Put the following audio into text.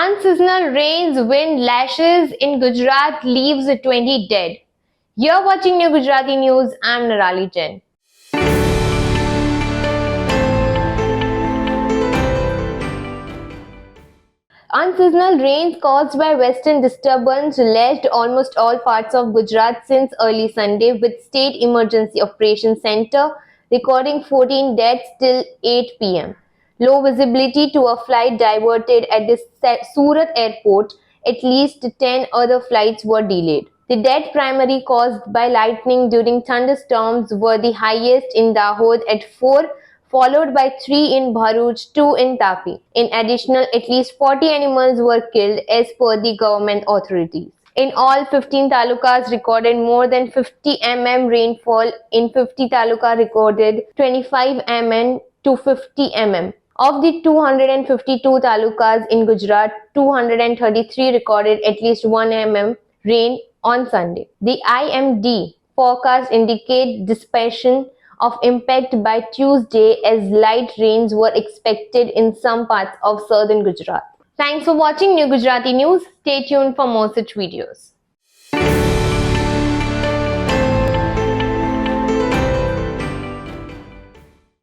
Unseasonal rains, wind lashes in Gujarat leaves 20 dead. You're watching New Gujarati News. I'm Narali Jain. Unseasonal rains caused by western disturbance lashed almost all parts of Gujarat since early Sunday, with State Emergency Operations Centre recording 14 deaths till 8 p.m. Low visibility to a flight diverted at the Surat airport. At least 10 other flights were delayed. The deaths primarily caused by lightning during thunderstorms were the highest in Dahod at 4, followed by 3 in Bharuch, 2 in Tapi. In addition, at least 40 animals were killed as per the government authorities. In all, 15 talukas recorded more than 50 mm rainfall. In 50 taluka recorded 25 mm to 50 mm. Of the 252 talukas in Gujarat, 233 recorded at least 1 mm rain on Sunday. The IMD forecast indicate dispersion of impact by Tuesday as light rains were expected in some parts of southern Gujarat. Thanks for watching New Gujarati News. Stay tuned for more such videos.